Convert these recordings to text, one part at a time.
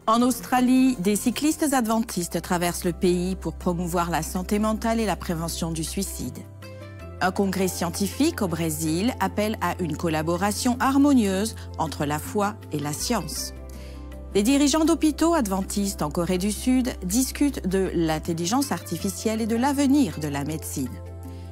En Australie, des cyclistes adventistes traversent le pays pour promouvoir la santé mentale et la prévention du suicide. Un congrès scientifique au Brésil appelle à une collaboration harmonieuse entre la foi et la science. Les dirigeants d'hôpitaux adventistes en Corée du Sud discutent de l'intelligence artificielle et de l'avenir de la médecine.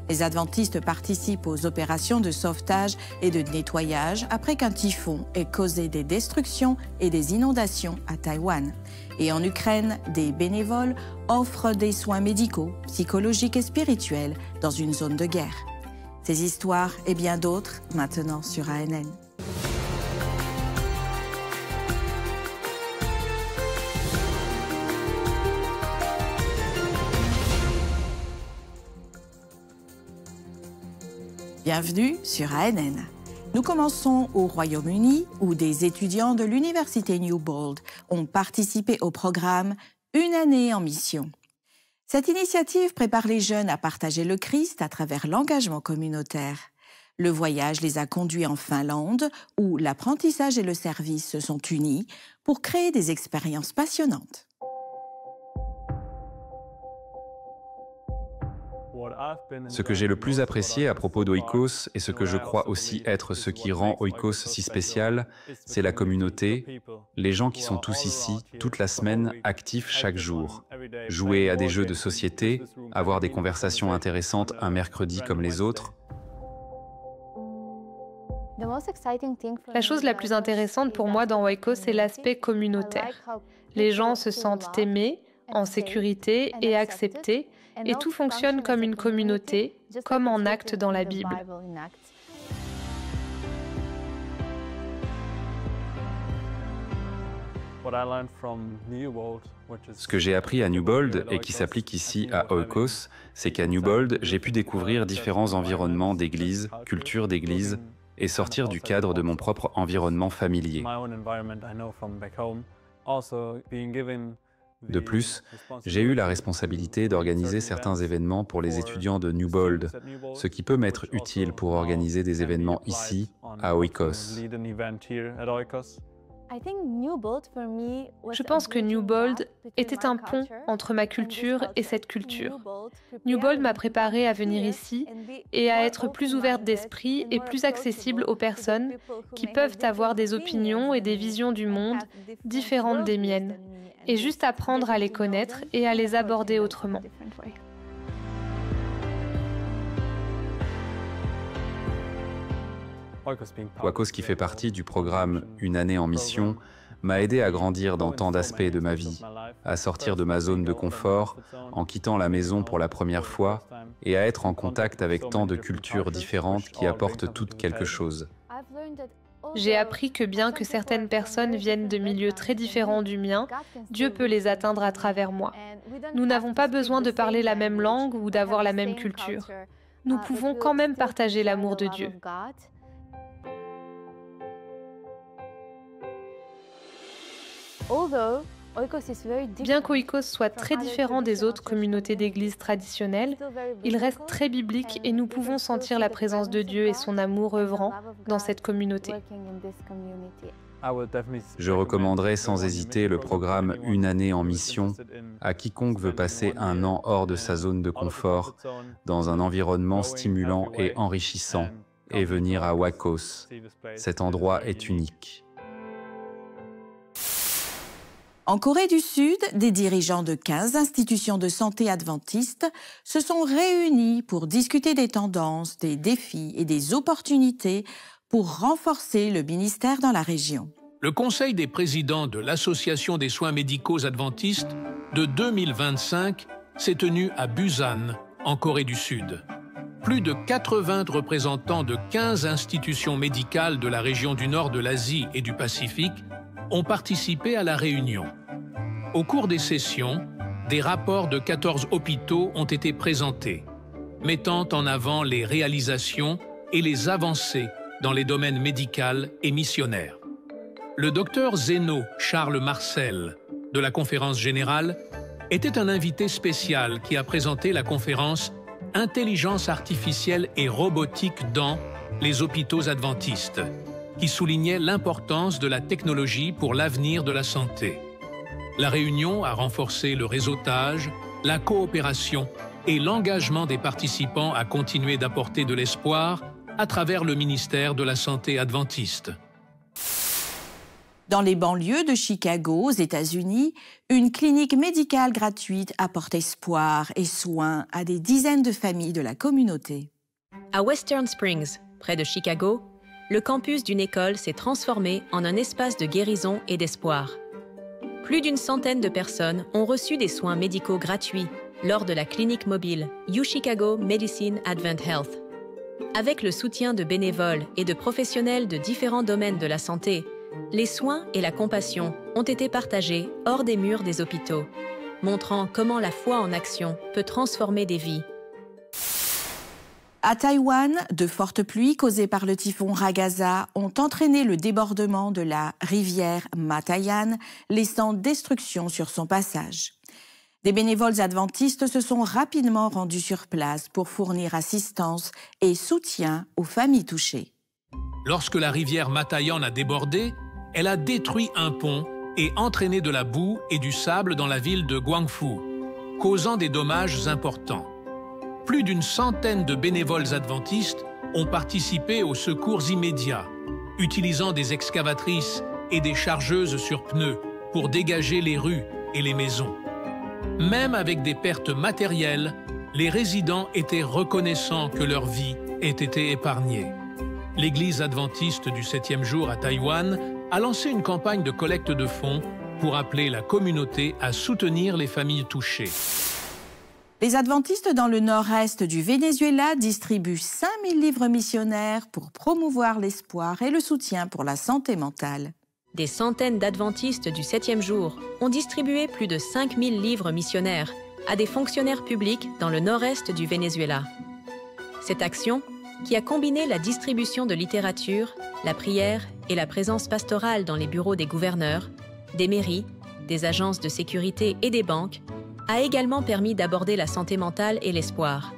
Les adventistes participent aux opérations de sauvetage et de nettoyage après qu'un typhon ait causé des destructions et des inondations à Taïwan. Et en Ukraine, des bénévoles offrent des soins médicaux, psychologiques et spirituels dans une zone de guerre. Ces histoires et bien d'autres maintenant sur ANN. Bienvenue sur ANN. Nous commençons au Royaume-Uni où des étudiants de l'université Newbold ont participé au programme Une année en mission. Cette initiative prépare les jeunes à partager le Christ à travers l'engagement communautaire. Le voyage les a conduits en Finlande où l'apprentissage et le service se sont unis pour créer des expériences passionnantes. Ce que j'ai le plus apprécié à propos d'Oikos, et ce que je crois aussi être ce qui rend Oikos si spécial, c'est la communauté, les gens qui sont tous ici, toute la semaine, actifs chaque jour. Jouer à des jeux de société, avoir des conversations intéressantes un mercredi comme les autres. La chose la plus intéressante pour moi dans Oikos, c'est l'aspect communautaire. Les gens se sentent aimés, en sécurité et acceptés, et tout fonctionne comme une communauté, comme en acte dans la Bible. Ce que j'ai appris à Newbold et qui s'applique ici à Oikos, c'est qu'à Newbold, j'ai pu découvrir différents environnements d'église, culture d'église, et sortir du cadre de mon propre environnement familier. De plus, j'ai eu la responsabilité d'organiser certains événements pour les étudiants de Newbold, ce qui peut m'être utile pour organiser des événements ici, à Oikos. Je pense que Newbold était un pont entre ma culture et cette culture. Newbold m'a préparée à venir ici et à être plus ouverte d'esprit et plus accessible aux personnes qui peuvent avoir des opinions et des visions du monde différentes des miennes, et juste apprendre à les connaître et à les aborder autrement. Oikos, qui fait partie du programme Une année en mission, m'a aidé à grandir dans tant d'aspects de ma vie, à sortir de ma zone de confort en quittant la maison pour la première fois et à être en contact avec tant de cultures différentes qui apportent toutes quelque chose. J'ai appris que bien que certaines personnes viennent de milieux très différents du mien, Dieu peut les atteindre à travers moi. Nous n'avons pas besoin de parler la même langue ou d'avoir la même culture. Nous pouvons quand même partager l'amour de Dieu. Bien qu'Oikos soit très différent des autres communautés d'église traditionnelles, il reste très biblique et nous pouvons sentir la présence de Dieu et son amour œuvrant dans cette communauté. Je recommanderais sans hésiter le programme Une année en mission à quiconque veut passer un an hors de sa zone de confort, dans un environnement stimulant et enrichissant, et venir à Oikos. Cet endroit est unique. En Corée du Sud, des dirigeants de 15 institutions de santé adventistes se sont réunis pour discuter des tendances, des défis et des opportunités pour renforcer le ministère dans la région. Le Conseil des présidents de l'Association des soins médicaux adventistes de 2025 s'est tenu à Busan, en Corée du Sud. Plus de 80 représentants de 15 institutions médicales de la région du nord de l'Asie et du Pacifique ont participé à la réunion. Au cours des sessions, des rapports de 14 hôpitaux ont été présentés, mettant en avant les réalisations et les avancées dans les domaines médical et missionnaires. Le docteur Zeno Charles Marcel, de la conférence générale, était un invité spécial qui a présenté la conférence « Intelligence artificielle et robotique dans les hôpitaux adventistes », qui soulignait l'importance de la technologie pour l'avenir de la santé. La réunion a renforcé le réseautage, la coopération et l'engagement des participants à continuer d'apporter de l'espoir à travers le ministère de la Santé adventiste. Dans les banlieues de Chicago, aux États-Unis, une clinique médicale gratuite apporte espoir et soins à des dizaines de familles de la communauté. À Western Springs, près de Chicago, le campus d'une école s'est transformé en un espace de guérison et d'espoir. Plus d'une centaine de personnes ont reçu des soins médicaux gratuits lors de la clinique mobile UChicago Medicine Advent Health. Avec le soutien de bénévoles et de professionnels de différents domaines de la santé, les soins et la compassion ont été partagés hors des murs des hôpitaux, montrant comment la foi en action peut transformer des vies. À Taïwan, de fortes pluies causées par le typhon Ragasa ont entraîné le débordement de la rivière Matayan, laissant destruction sur son passage. Des bénévoles adventistes se sont rapidement rendus sur place pour fournir assistance et soutien aux familles touchées. Lorsque la rivière Matayan a débordé, elle a détruit un pont et entraîné de la boue et du sable dans la ville de Guangfu, causant des dommages importants. Plus d'une centaine de bénévoles adventistes ont participé aux secours immédiats, utilisant des excavatrices et des chargeuses sur pneus pour dégager les rues et les maisons. Même avec des pertes matérielles, les résidents étaient reconnaissants que leur vie ait été épargnée. L'Église adventiste du 7e jour à Taïwan a lancé une campagne de collecte de fonds pour appeler la communauté à soutenir les familles touchées. Les adventistes dans le nord-est du Venezuela distribuent 5000 livres missionnaires pour promouvoir l'espoir et le soutien pour la santé mentale. Des centaines d'adventistes du 7e jour ont distribué plus de 5000 livres missionnaires à des fonctionnaires publics dans le nord-est du Venezuela. Cette action, qui a combiné la distribution de littérature, la prière et la présence pastorale dans les bureaux des gouverneurs, des mairies, des agences de sécurité et des banques, a également permis d'aborder la santé mentale et l'espoir.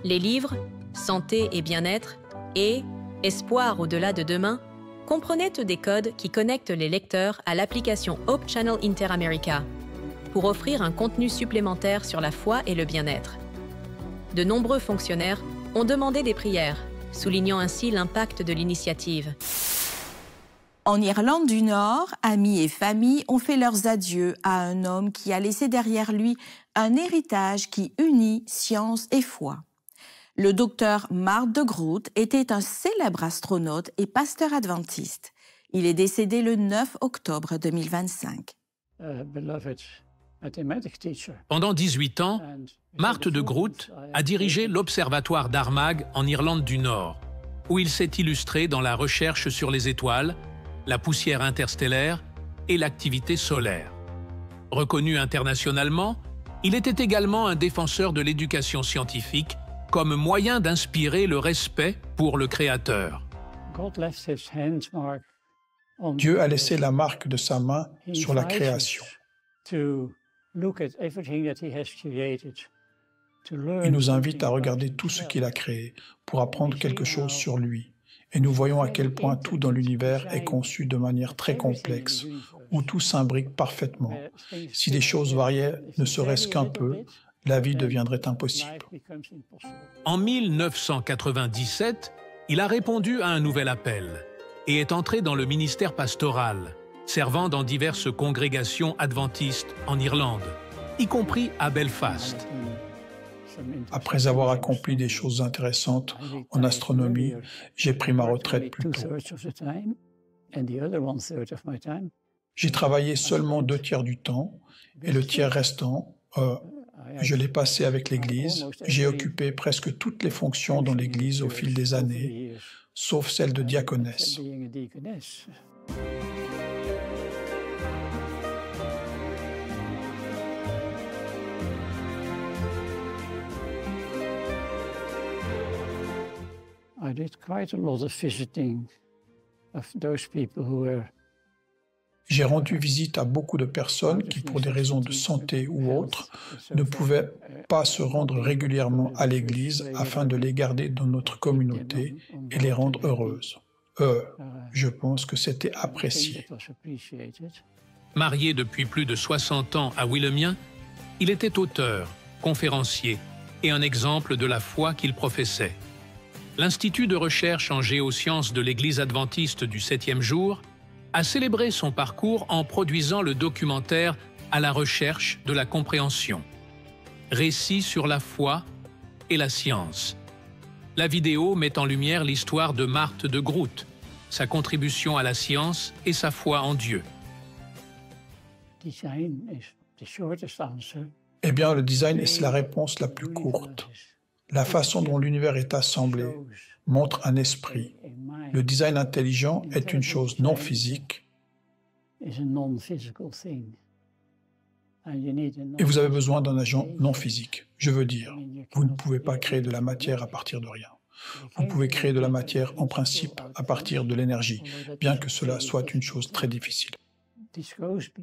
Les livres « Santé et bien-être » et « Espoir au-delà de demain » comprenaient des codes qui connectent les lecteurs à l'application Hope Channel Inter-America pour offrir un contenu supplémentaire sur la foi et le bien-être. De nombreux fonctionnaires ont demandé des prières, soulignant ainsi l'impact de l'initiative. En Irlande du Nord, amis et familles ont fait leurs adieux à un homme qui a laissé derrière lui un héritage qui unit science et foi. Le docteur Mark de Groot était un célèbre astronaute et pasteur adventiste. Il est décédé le 9 octobre 2025. Pendant 18 ans, Mark de Groot a dirigé l'Observatoire d'Armagh en Irlande du Nord, où il s'est illustré dans la recherche sur les étoiles, la poussière interstellaire et l'activité solaire. Reconnu internationalement, il était également un défenseur de l'éducation scientifique comme moyen d'inspirer le respect pour le Créateur. Dieu a laissé la marque de sa main sur la création. Il nous invite à regarder tout ce qu'il a créé pour apprendre quelque chose sur lui. Et nous voyons à quel point tout dans l'univers est conçu de manière très complexe, où tout s'imbrique parfaitement. Si les choses variaient ne serait-ce qu'un peu, la vie deviendrait impossible. En 1997, il a répondu à un nouvel appel et est entré dans le ministère pastoral, servant dans diverses congrégations adventistes en Irlande, y compris à Belfast. Après avoir accompli des choses intéressantes en astronomie, j'ai pris ma retraite plus tôt. J'ai travaillé seulement 2/3 du temps et le tiers restant, je l'ai passé avec l'Église. J'ai occupé presque toutes les fonctions dans l'Église au fil des années, sauf celle de diaconesse. J'ai rendu visite à beaucoup de personnes qui, pour des raisons de santé ou autres, ne pouvaient pas se rendre régulièrement à l'Église afin de les garder dans notre communauté et les rendre heureuses. Je pense que c'était apprécié. Marié depuis plus de 60 ans à Willemien, il était auteur, conférencier et un exemple de la foi qu'il professait. L'Institut de recherche en géosciences de l'Église adventiste du 7e jour a célébré son parcours en produisant le documentaire « À la recherche de la compréhension », récit sur la foi et la science. La vidéo met en lumière l'histoire de Marthe de Groote, sa contribution à la science et sa foi en Dieu. Eh bien, le design est la réponse la plus courte. La façon dont l'univers est assemblé montre un esprit. Le design intelligent est une chose non physique. Et vous avez besoin d'un agent non physique. Je veux dire, vous ne pouvez pas créer de la matière à partir de rien. Vous pouvez créer de la matière en principe à partir de l'énergie, bien que cela soit une chose très difficile.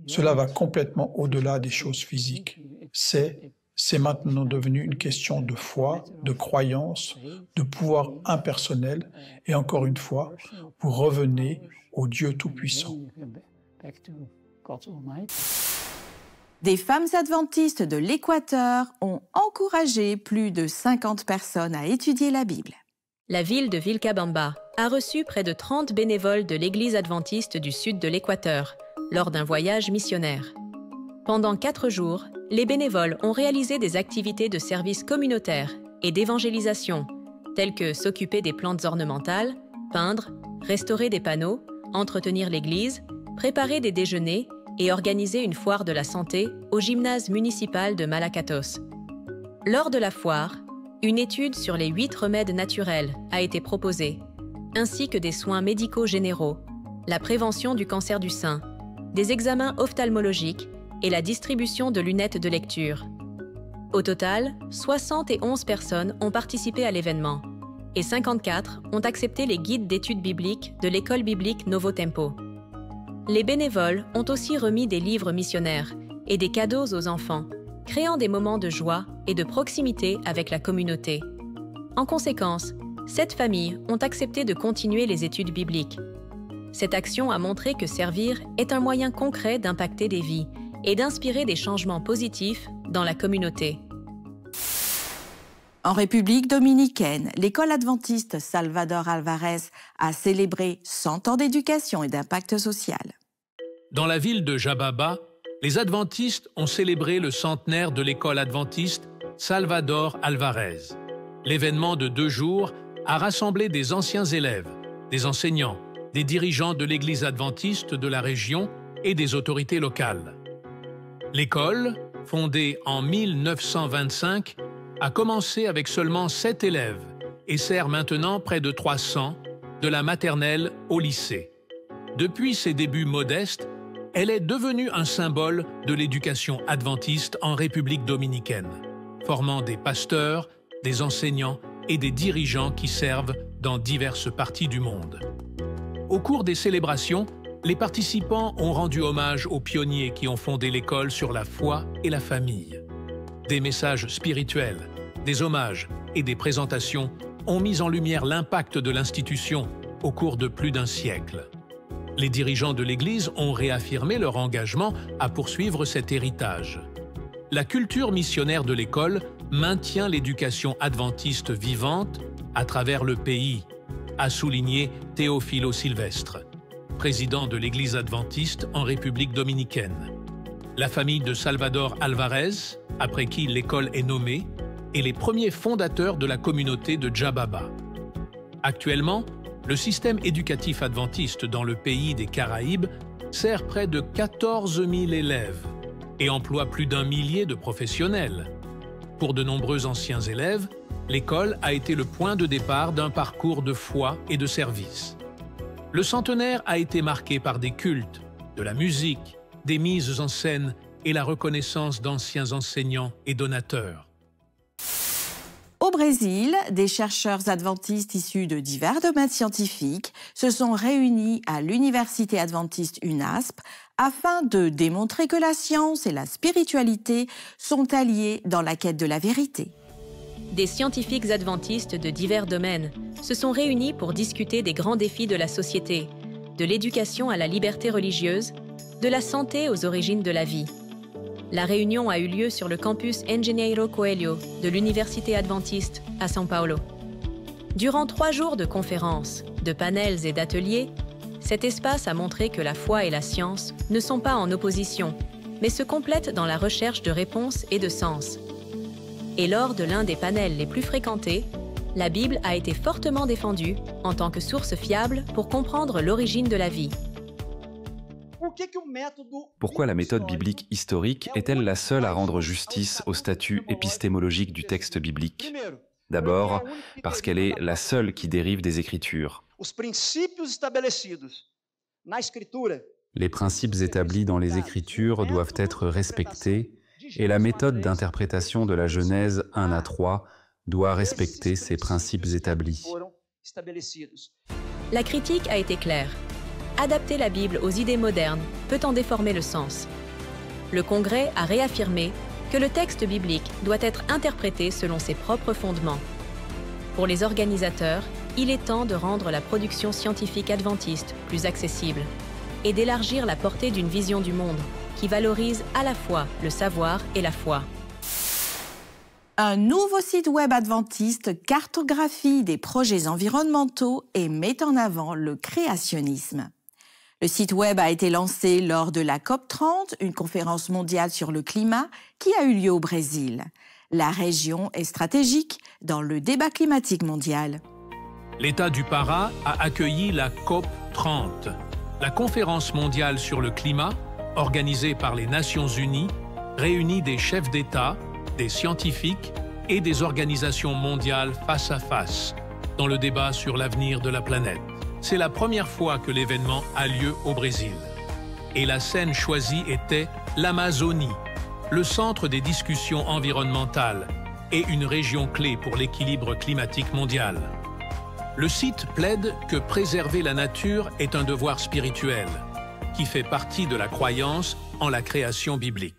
Cela va complètement au-delà des choses physiques. C'est maintenant devenu une question de foi, de croyance, de pouvoir impersonnel, et encore une fois, vous revenez au Dieu Tout-Puissant. Des femmes adventistes de l'Équateur ont encouragé plus de 50 personnes à étudier la Bible. La ville de Vilcabamba a reçu près de 30 bénévoles de l'Église adventiste du sud de l'Équateur lors d'un voyage missionnaire. Pendant 4 jours, les bénévoles ont réalisé des activités de service communautaire et d'évangélisation, telles que s'occuper des plantes ornementales, peindre, restaurer des panneaux, entretenir l'église, préparer des déjeuners et organiser une foire de la santé au gymnase municipal de Malacatos. Lors de la foire, une étude sur les 8 remèdes naturels a été proposée, ainsi que des soins médicaux généraux, la prévention du cancer du sein, des examens ophtalmologiques et la distribution de lunettes de lecture. Au total, 71 personnes ont participé à l'événement et 54 ont accepté les guides d'études bibliques de l'école biblique Novo Tempo. Les bénévoles ont aussi remis des livres missionnaires et des cadeaux aux enfants, créant des moments de joie et de proximité avec la communauté. En conséquence, 7 familles ont accepté de continuer les études bibliques. Cette action a montré que servir est un moyen concret d'impacter des vies et d'inspirer des changements positifs dans la communauté. En République dominicaine, l'école adventiste Salvador Alvarez a célébré 100 ans d'éducation et d'impact social. Dans la ville de Jababa, les adventistes ont célébré le centenaire de l'école adventiste Salvador Alvarez. L'événement de 2 jours a rassemblé des anciens élèves, des enseignants, des dirigeants de l'église adventiste de la région et des autorités locales. L'école, fondée en 1925, a commencé avec seulement 7 élèves et sert maintenant près de 300, de la maternelle au lycée. Depuis ses débuts modestes, elle est devenue un symbole de l'éducation adventiste en République dominicaine, formant des pasteurs, des enseignants et des dirigeants qui servent dans diverses parties du monde. Au cours des célébrations, les participants ont rendu hommage aux pionniers qui ont fondé l'école sur la foi et la famille. Des messages spirituels, des hommages et des présentations ont mis en lumière l'impact de l'institution au cours de plus d'1 siècle. Les dirigeants de l'Église ont réaffirmé leur engagement à poursuivre cet héritage. La culture missionnaire de l'école maintient l'éducation adventiste vivante à travers le pays, a souligné Teófilo Silvestre, président de l'Église adventiste en République dominicaine. La famille de Salvador Alvarez, après qui l'école est nommée, est les premiers fondateurs de la communauté de Jababa. Actuellement, le système éducatif adventiste dans le pays des Caraïbes sert près de 14 000 élèves et emploie plus d'1 millier de professionnels. Pour de nombreux anciens élèves, l'école a été le point de départ d'un parcours de foi et de service. Le centenaire a été marqué par des cultes, de la musique, des mises en scène et la reconnaissance d'anciens enseignants et donateurs. Au Brésil, des chercheurs adventistes issus de divers domaines scientifiques se sont réunis à l'université adventiste UNASP afin de démontrer que la science et la spiritualité sont alliées dans la quête de la vérité. Des scientifiques adventistes de divers domaines se sont réunis pour discuter des grands défis de la société, de l'éducation à la liberté religieuse, de la santé aux origines de la vie. La réunion a eu lieu sur le campus Engenheiro Coelho de l'Université adventiste à São Paulo. Durant 3 jours de conférences, de panels et d'ateliers, cet espace a montré que la foi et la science ne sont pas en opposition, mais se complètent dans la recherche de réponses et de sens. Et lors de l'un des panels les plus fréquentés, la Bible a été fortement défendue en tant que source fiable pour comprendre l'origine de la vie. Pourquoi la méthode biblique historique est-elle la seule à rendre justice au statut épistémologique du texte biblique? D'abord, parce qu'elle est la seule qui dérive des Écritures. Les principes établis dans les Écritures doivent être respectés et la méthode d'interprétation de la Genèse 1 à 3 doit respecter ces principes établis. La critique a été claire. Adapter la Bible aux idées modernes peut en déformer le sens. Le Congrès a réaffirmé que le texte biblique doit être interprété selon ses propres fondements. Pour les organisateurs, il est temps de rendre la production scientifique adventiste plus accessible et d'élargir la portée d'une vision du monde qui valorise à la fois le savoir et la foi. Un nouveau site web adventiste cartographie des projets environnementaux et met en avant le créationnisme. Le site web a été lancé lors de la COP30, une conférence mondiale sur le climat qui a eu lieu au Brésil. La région est stratégique dans le débat climatique mondial. L'État du Pará a accueilli la COP30, la conférence mondiale sur le climat, organisée par les Nations Unies, réunit des chefs d'État, des scientifiques et des organisations mondiales face à face dans le débat sur l'avenir de la planète. C'est la première fois que l'événement a lieu au Brésil. Et la scène choisie était l'Amazonie, le centre des discussions environnementales et une région clé pour l'équilibre climatique mondial. Le site plaide que préserver la nature est un devoir spirituel, qui fait partie de la croyance en la création biblique.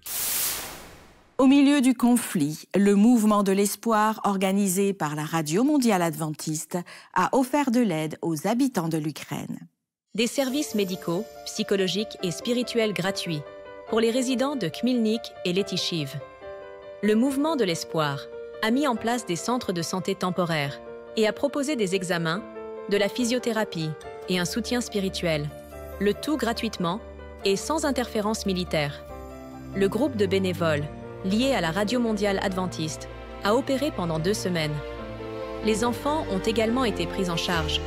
Au milieu du conflit, le mouvement de l'espoir organisé par la Radio mondiale adventiste a offert de l'aide aux habitants de l'Ukraine. Des services médicaux, psychologiques et spirituels gratuits pour les résidents de Khmelnyk et Letishiv. Le mouvement de l'espoir a mis en place des centres de santé temporaires et a proposé des examens, de la physiothérapie et un soutien spirituel, le tout gratuitement et sans interférence militaire. Le groupe de bénévoles, lié à la Radio mondiale adventiste, a opéré pendant 2 semaines. Les enfants ont également été pris en charge.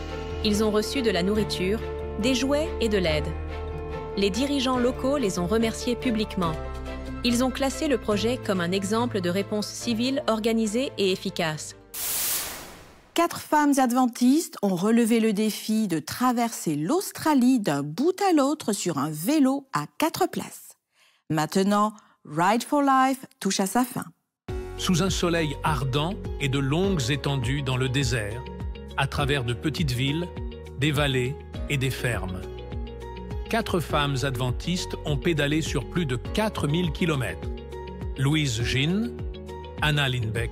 Ils ont reçu de la nourriture, des jouets et de l'aide. Les dirigeants locaux les ont remerciés publiquement. Ils ont classé le projet comme un exemple de réponse civile organisée et efficace. 4 femmes adventistes ont relevé le défi de traverser l'Australie d'un bout à l'autre sur un vélo à 4 places. Maintenant, Ride for Life touche à sa fin. Sous un soleil ardent et de longues étendues dans le désert, à travers de petites villes, des vallées et des fermes. 4 femmes adventistes ont pédalé sur plus de 4000 km. Louise Ginn, Anna Lindbeck,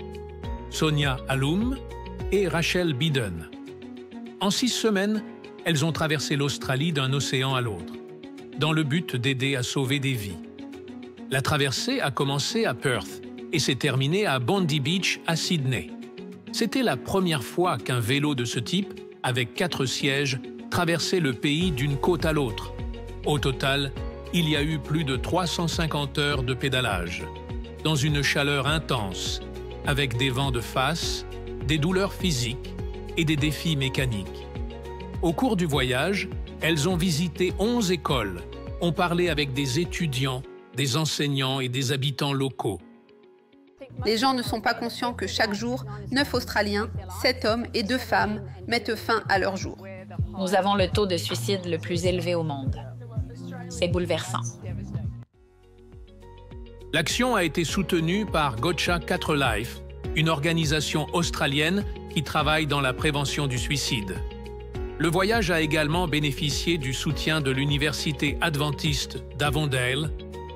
Sonia Alum et Rachel Biden. En 6 semaines, elles ont traversé l'Australie d'un océan à l'autre, dans le but d'aider à sauver des vies. La traversée a commencé à Perth et s'est terminée à Bondi Beach à Sydney. C'était la première fois qu'un vélo de ce type, avec 4 sièges, traversait le pays d'une côte à l'autre. Au total, il y a eu plus de 350 heures de pédalage, dans une chaleur intense, avec des vents de face, des douleurs physiques et des défis mécaniques. Au cours du voyage, elles ont visité 11 écoles, ont parlé avec des étudiants, des enseignants et des habitants locaux. Les gens ne sont pas conscients que chaque jour, 9 Australiens, 7 hommes et 2 femmes mettent fin à leur jour. Nous avons le taux de suicide le plus élevé au monde. C'est bouleversant. L'action a été soutenue par Gotcha 4 Life, une organisation australienne qui travaille dans la prévention du suicide. Le voyage a également bénéficié du soutien de l'Université adventiste d'Avondale,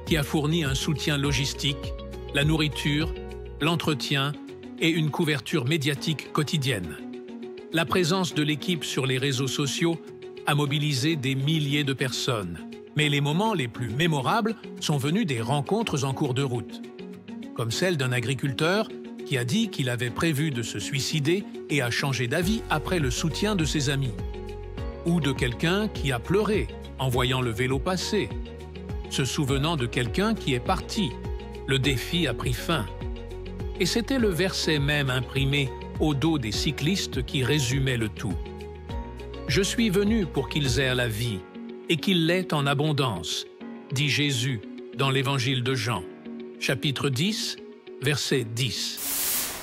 qui a fourni un soutien logistique, la nourriture, l'entretien et une couverture médiatique quotidienne. La présence de l'équipe sur les réseaux sociaux a mobilisé des milliers de personnes Mais les moments les plus mémorables sont venus des rencontres en cours de route, comme celle d'un agriculteur qui a dit qu'il avait prévu de se suicider et a changé d'avis après le soutien de ses amis, ou de quelqu'un qui a pleuré en voyant le vélo passer, se souvenant de quelqu'un qui est parti. Le défi a pris fin. Et c'était le verset même imprimé au dos des cyclistes qui résumait le tout. « Je suis venu pour qu'ils aient la vie, et qu'ils l'aient en abondance », dit Jésus dans l'Évangile de Jean, chapitre 10, verset 10.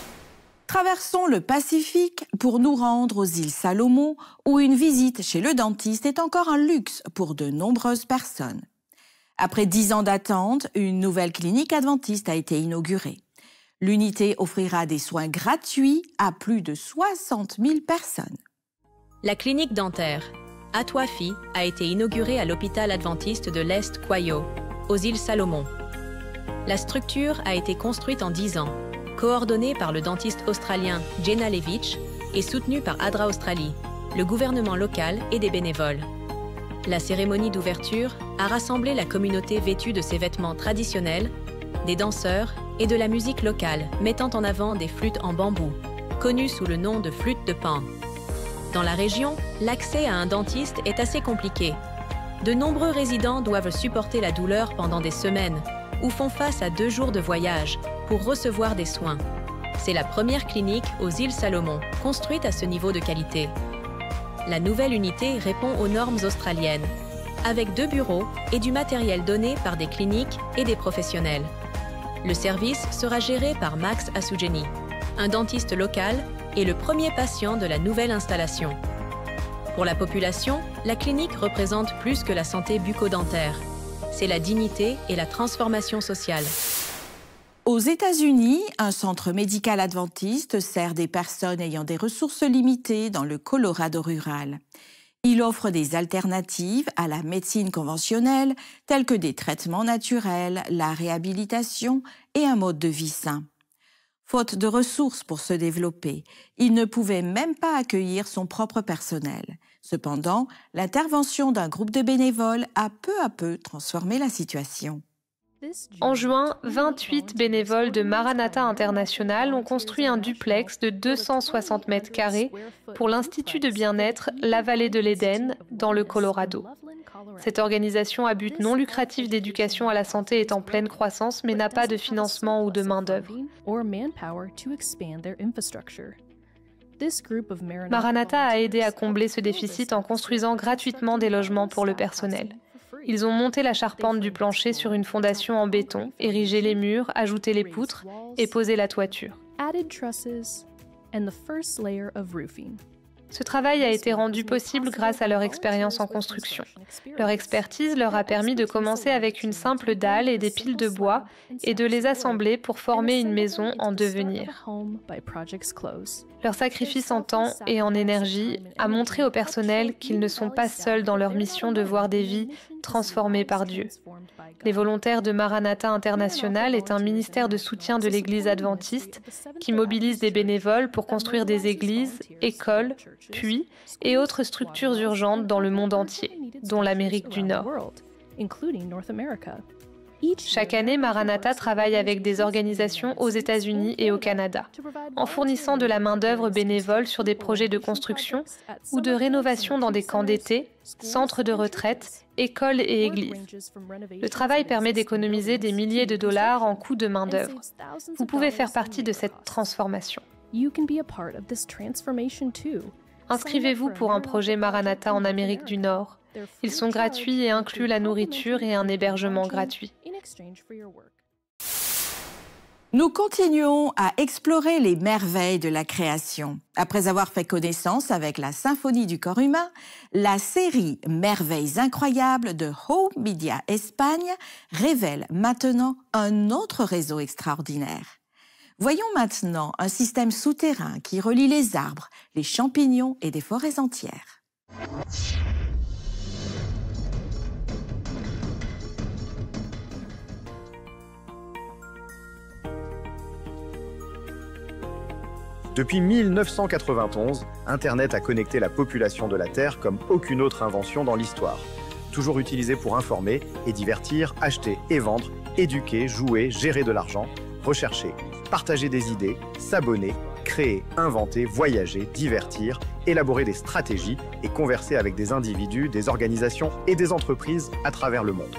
Traversons le Pacifique pour nous rendre aux îles Salomon, où une visite chez le dentiste est encore un luxe pour de nombreuses personnes. Après 10 ans d'attente, une nouvelle clinique adventiste a été inaugurée. L'unité offrira des soins gratuits à plus de 60 000 personnes. La clinique dentaire Atwafi a été inaugurée à l'hôpital adventiste de l'Est Kwayo, aux îles Salomon. La structure a été construite en 10 ans, coordonnée par le dentiste australien Jenna Levitch et soutenue par ADRA Australie, le gouvernement local et des bénévoles. La cérémonie d'ouverture a rassemblé la communauté vêtue de ses vêtements traditionnels, des danseurs et de la musique locale mettant en avant des flûtes en bambou, connues sous le nom de flûte de Pan. Dans la région, l'accès à un dentiste est assez compliqué. De nombreux résidents doivent supporter la douleur pendant des semaines ou font face à 2 jours de voyage pour recevoir des soins. C'est la première clinique aux îles Salomon, construite à ce niveau de qualité. La nouvelle unité répond aux normes australiennes, avec 2 bureaux et du matériel donné par des cliniques et des professionnels. Le service sera géré par Max Asugeni, un dentiste local et le premier patient de la nouvelle installation. Pour la population, la clinique représente plus que la santé bucco-dentaire. C'est la dignité et la transformation sociale. Aux États-Unis, un centre médical adventiste sert des personnes ayant des ressources limitées dans le Colorado rural. Il offre des alternatives à la médecine conventionnelle, telles que des traitements naturels, la réhabilitation et un mode de vie sain. Faute de ressources pour se développer, il ne pouvait même pas accueillir son propre personnel. Cependant, l'intervention d'un groupe de bénévoles a peu à peu transformé la situation. En juin, 28 bénévoles de Maranatha International ont construit un duplex de 260 mètres carrés pour l'Institut de bien-être La Vallée de l'Éden, dans le Colorado. Cette organisation à but non lucratif d'éducation à la santé est en pleine croissance, mais n'a pas de financement ou de main-d'œuvre. Maranatha a aidé à combler ce déficit en construisant gratuitement des logements pour le personnel. Ils ont monté la charpente du plancher sur une fondation en béton, érigé les murs, ajouté les poutres et posé la toiture. Ce travail a été rendu possible grâce à leur expérience en construction. Leur expertise leur a permis de commencer avec une simple dalle et des piles de bois et de les assembler pour former une maison en devenir. Leur sacrifice en temps et en énergie a montré au personnel qu'ils ne sont pas seuls dans leur mission de voir des vies transformées par Dieu. Les volontaires de Maranatha International est un ministère de soutien de l'Église adventiste qui mobilise des bénévoles pour construire des églises, écoles, puits et autres structures urgentes dans le monde entier, dont l'Amérique du Nord. Chaque année, Maranatha travaille avec des organisations aux États-Unis et au Canada, en fournissant de la main-d'œuvre bénévole sur des projets de construction ou de rénovation dans des camps d'été, centres de retraite, écoles et églises. Le travail permet d'économiser des milliers de dollars en coûts de main-d'œuvre. Vous pouvez faire partie de cette transformation. Inscrivez-vous pour un projet Maranatha en Amérique du Nord. Ils sont gratuits et incluent la nourriture et un hébergement gratuit. Nous continuons à explorer les merveilles de la création. Après avoir fait connaissance avec la Symphonie du corps humain, la série Merveilles incroyables de Home Media Espagne révèle maintenant un autre réseau extraordinaire. Voyons maintenant un système souterrain qui relie les arbres, les champignons et des forêts entières. Depuis 1991, Internet a connecté la population de la Terre comme aucune autre invention dans l'histoire. toujours utilisé pour informer et divertir, acheter et vendre, éduquer, jouer, gérer de l'argent, rechercher, partager des idées, s'abonner, créer, inventer, voyager, divertir, élaborer des stratégies et converser avec des individus, des organisations et des entreprises à travers le monde.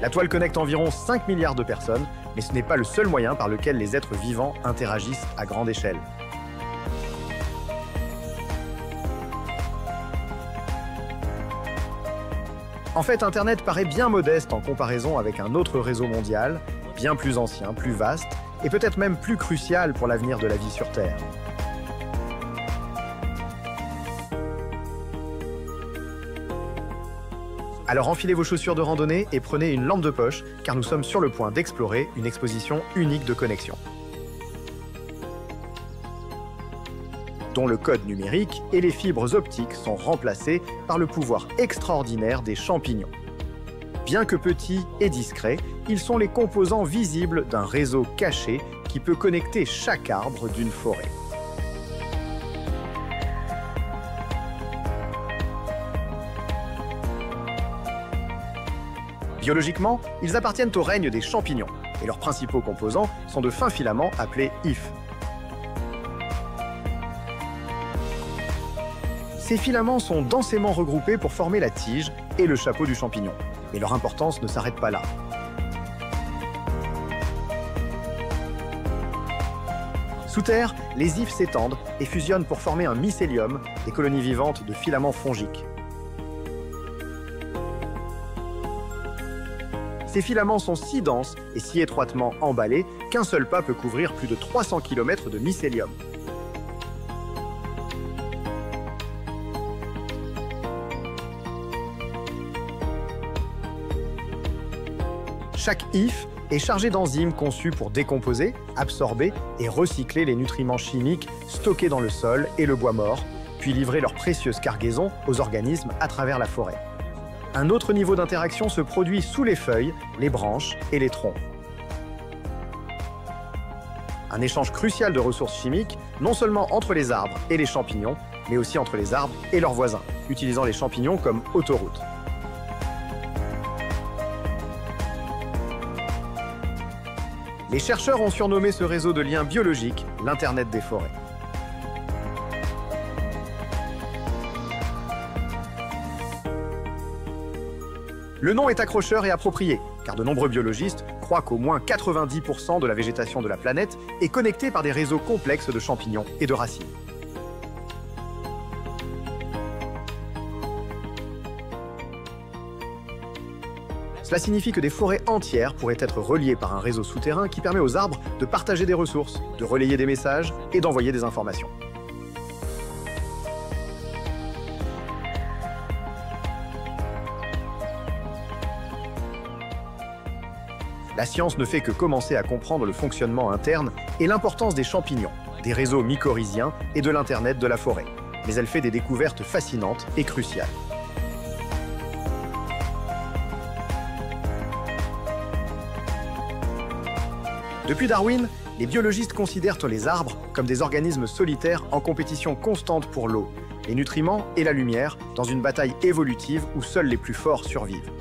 La toile connecte environ 5 milliards de personnes, mais ce n'est pas le seul moyen par lequel les êtres vivants interagissent à grande échelle. En fait, Internet paraît bien modeste en comparaison avec un autre réseau mondial, bien plus ancien, plus vaste, et peut-être même plus crucial pour l'avenir de la vie sur Terre. Alors enfilez vos chaussures de randonnée et prenez une lampe de poche, car nous sommes sur le point d'explorer une exposition unique de connexion, dont le code numérique et les fibres optiques sont remplacés par le pouvoir extraordinaire des champignons. Bien que petits et discrets, ils sont les composants visibles d'un réseau caché qui peut connecter chaque arbre d'une forêt. Biologiquement, ils appartiennent au règne des champignons, et leurs principaux composants sont de fins filaments appelés hyphes. Ces filaments sont densément regroupés pour former la tige et le chapeau du champignon, mais leur importance ne s'arrête pas là. Sous terre, les hyphes s'étendent et fusionnent pour former un mycélium, des colonies vivantes de filaments fongiques. Ces filaments sont si denses et si étroitement emballés qu'un seul pas peut couvrir plus de 300 km de mycélium. Chaque hyphe est chargé d'enzymes conçues pour décomposer, absorber et recycler les nutriments chimiques stockés dans le sol et le bois mort, puis livrer leur précieuse cargaison aux organismes à travers la forêt. Un autre niveau d'interaction se produit sous les feuilles, les branches et les troncs. Un échange crucial de ressources chimiques, non seulement entre les arbres et les champignons, mais aussi entre les arbres et leurs voisins, utilisant les champignons comme autoroute. Les chercheurs ont surnommé ce réseau de liens biologiques l'Internet des forêts. Le nom est accrocheur et approprié, car de nombreux biologistes croient qu'au moins 90% de la végétation de la planète est connectée par des réseaux complexes de champignons et de racines. Cela signifie que des forêts entières pourraient être reliées par un réseau souterrain qui permet aux arbres de partager des ressources, de relayer des messages et d'envoyer des informations. La science ne fait que commencer à comprendre le fonctionnement interne et l'importance des champignons, des réseaux mycorhiziens et de l'Internet de la forêt. Mais elle fait des découvertes fascinantes et cruciales. Depuis Darwin, les biologistes considèrent les arbres comme des organismes solitaires en compétition constante pour l'eau, les nutriments et la lumière, dans une bataille évolutive où seuls les plus forts survivent.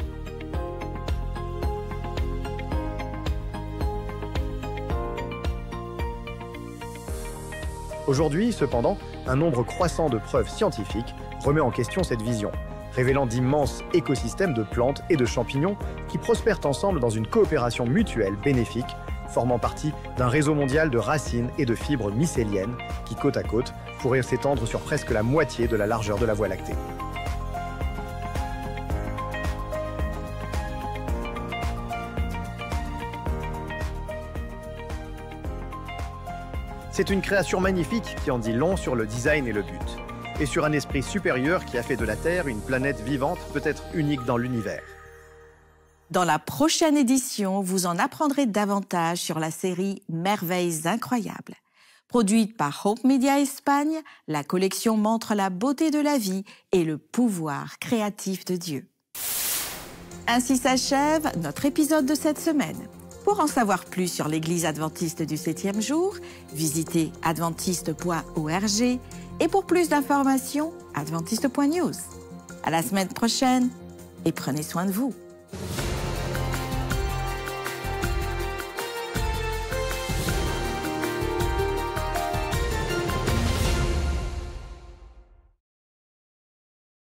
Aujourd'hui, cependant, un nombre croissant de preuves scientifiques remet en question cette vision, révélant d'immenses écosystèmes de plantes et de champignons qui prospèrent ensemble dans une coopération mutuelle bénéfique, formant partie d'un réseau mondial de racines et de fibres mycéliennes qui, côte à côte, pourraient s'étendre sur presque la moitié de la largeur de la Voie lactée. C'est une création magnifique qui en dit long sur le design et le but, et sur un esprit supérieur qui a fait de la Terre une planète vivante, peut-être unique dans l'univers. Dans la prochaine édition, vous en apprendrez davantage sur la série Merveilles incroyables. Produite par Hope Media Espagne, la collection montre la beauté de la vie et le pouvoir créatif de Dieu. Ainsi s'achève notre épisode de cette semaine. Pour en savoir plus sur l'Église adventiste du 7e jour, visitez adventiste.org et pour plus d'informations, adventiste.news. À la semaine prochaine et prenez soin de vous.